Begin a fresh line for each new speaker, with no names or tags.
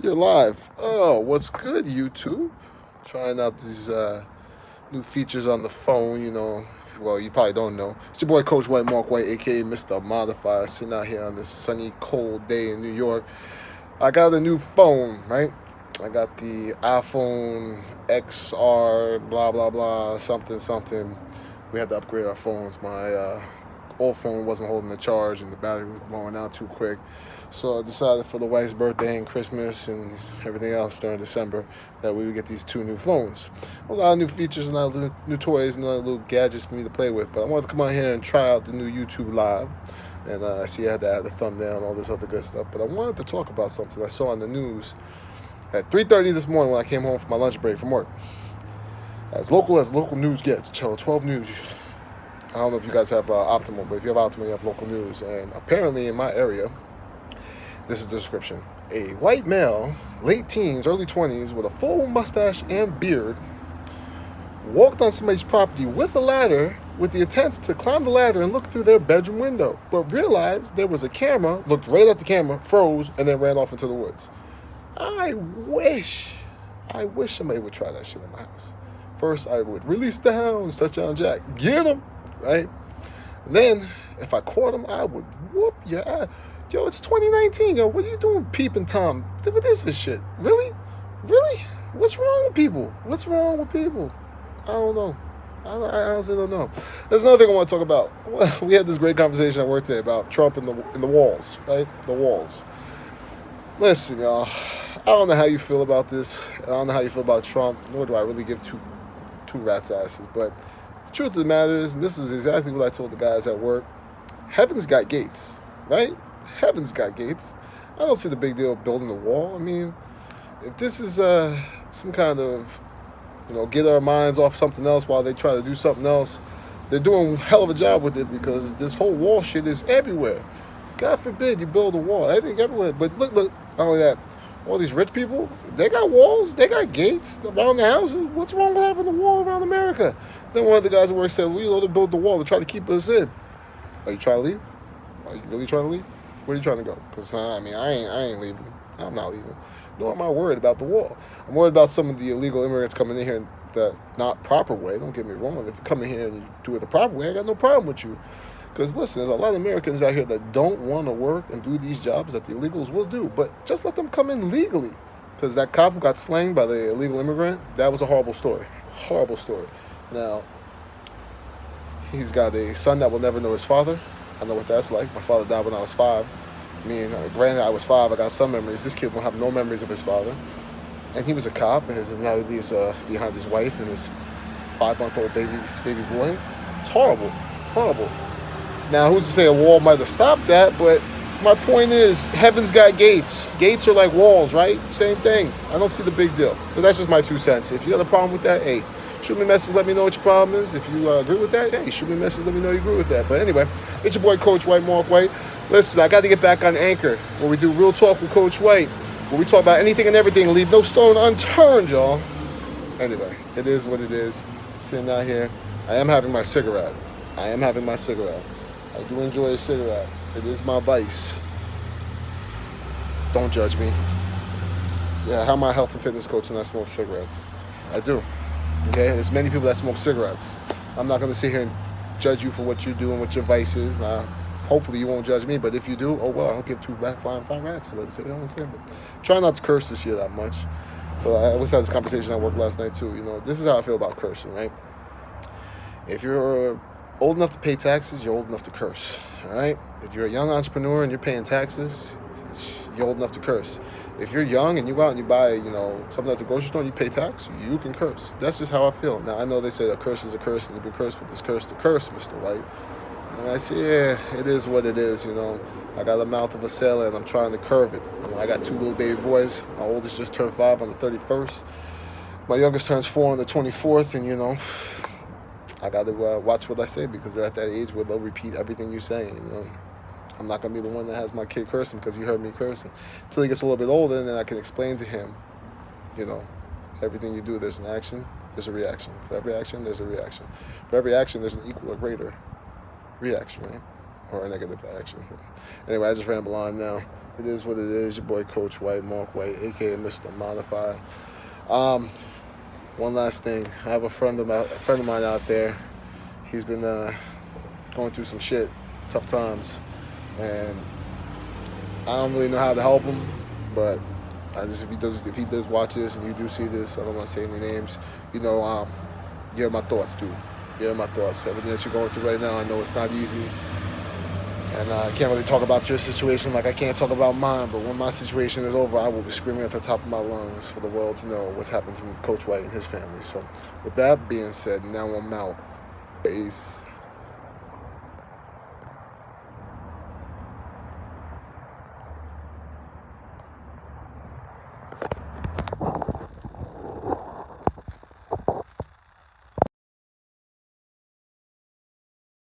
You're live. Oh, what's good, YouTube? Trying out these new features on the phone, Well, you probably don't know. It's your boy, Coach White, Mark White, aka Mr. Modifier, sitting out here on this sunny, cold day in New York. I got a new phone, right? I got the iPhone XR, blah, blah, blah, something, something. We had to upgrade our phones. My old phone wasn't holding the charge and the battery was blowing out too quick. So I decided for the wife's birthday and Christmas and everything else during December that we would get these two new phones. A lot of new features and a lot of new toys and a lot of little gadgets for me to play with. But I wanted to come out here and try out the new YouTube Live. And I see I had to add the thumbnail and all this other good stuff. But I wanted to talk about something I saw on the news at 3:30 this morning when I came home from my lunch break from work. As local news gets, Channel 12 News. I don't know if you guys have Optimal, but if you have Optimal, you have local news. And apparently in my area, this is the description. A white male, late teens, early 20s, with a full mustache and beard, walked on somebody's property with a ladder with the intent to climb the ladder and look through their bedroom window, but realized there was a camera, looked right at the camera, froze, and then ran off into the woods. I wish somebody would try that shit in my house. First, I would release the hounds, touchdown Jack, get him, right? And then, if I caught him, I would whoop your ass. Yo, it's 2019, yo. What are you doing, peeping Tom? What is this shit? Really? Really? What's wrong with people? What's wrong with people? I don't know. I honestly don't know. There's another thing I want to talk about. We had this great conversation at work today about Trump and the walls, right? The walls. Listen, y'all. I don't know how you feel about this. I don't know how you feel about Trump. Nor do I really give two rats' asses. But the truth of the matter is, and this is exactly what I told the guys at work, heaven's got gates, right? Heaven's got gates. I don't see the big deal of building a wall. I mean, if this is some kind of, get our minds off something else while they try to do something else, they're doing a hell of a job with it because this whole wall shit is everywhere. God forbid you build a wall. I think everywhere. But look, not only that, all these rich people, they got walls, they got gates around the houses. What's wrong with having a wall around America? Then one of the guys at work said, well, they build the wall to try to keep us in. Are you trying to leave? Are you really trying to leave? Where are you trying to go? Because, I ain't leaving. I'm not leaving. Nor am I worried about the wall. I'm worried about some of the illegal immigrants coming in here the not proper way. Don't get me wrong. If you come in here and you do it the proper way, I got no problem with you. Because, listen, there's a lot of Americans out here that don't want to work and do these jobs that the illegals will do. But just let them come in legally. Because that cop who got slanged by the illegal immigrant, that was a horrible story. Horrible story. Now, he's got a son that will never know his father. I know what that's like. My father died when I was 5. Granted, I was 5. I got some memories. This kid will have no memories of his father. And he was a cop, and now he lives behind his wife and his 5-month-old baby boy. It's horrible. Horrible. Now, who's to say a wall might have stopped that, but my point is, heaven's got gates. Gates are like walls, right? Same thing. I don't see the big deal. But that's just my 2 cents. If you have a problem with that, hey, shoot me a message, let me know what your problem is. If you agree with that, hey, shoot me a message, let me know you agree with that. But anyway, it's your boy, Coach White, Mark White. Listen, I got to get back on Anchor, where we do Real Talk with Coach White, where we talk about anything and everything and leave no stone unturned, y'all. Anyway, it is what it is. Sitting out here, I am having my cigarette. I do enjoy a cigarette. It is my vice. Don't judge me. Yeah, I'm my health and fitness coach and I smoke cigarettes. I do. Okay, there's many people that smoke cigarettes. I'm not going to sit here and judge you for what you do and what your vice is. Hopefully you won't judge me, but if you do, oh well, I don't give 2 flying 5 rats. So let's say, try not to curse this year that much. But I always had this conversation at work last night too. This is how I feel about cursing, right? If you're old enough to pay taxes, you're old enough to curse, all right? If you're a young entrepreneur and you're paying taxes, you're old enough to curse. If you're young and you go out and you buy, something at the grocery store and you pay tax, you can curse. That's just how I feel. Now, I know they say a curse is a curse and you've been cursed with this curse to curse, Mr. White. And I say, yeah, it is what it is, I got the mouth of a sailor and I'm trying to curve it. I got 2 little baby boys. My oldest just turned 5 on the 31st. My youngest turns 4 on the 24th, and, I got to watch what I say because they're at that age where they'll repeat everything you say, I'm not going to be the one that has my kid cursing because he heard me cursing. Until he gets a little bit older, and then I can explain to him, everything you do, there's an action, there's a reaction. For every action, there's a reaction. For every action, there's an equal or greater reaction, right? Or a negative action. Anyway, I just ramble on now. It is what it is. Your boy Coach White, Mark White, aka Mr. Modifier. Um, One last thing. I have a friend of mine out there. He's been going through some shit, tough times, and I don't really know how to help him. But if he does watch this and you do see this, I don't want to say any names. You know, you hear my thoughts, dude. You hear my thoughts. Everything that you're going through right now, I know it's not easy. And I can't really talk about your situation like I can't talk about mine, but when my situation is over, I will be screaming at the top of my lungs for the world to know what's happened to Coach White and his family. So with that being said, now I'm out. Peace.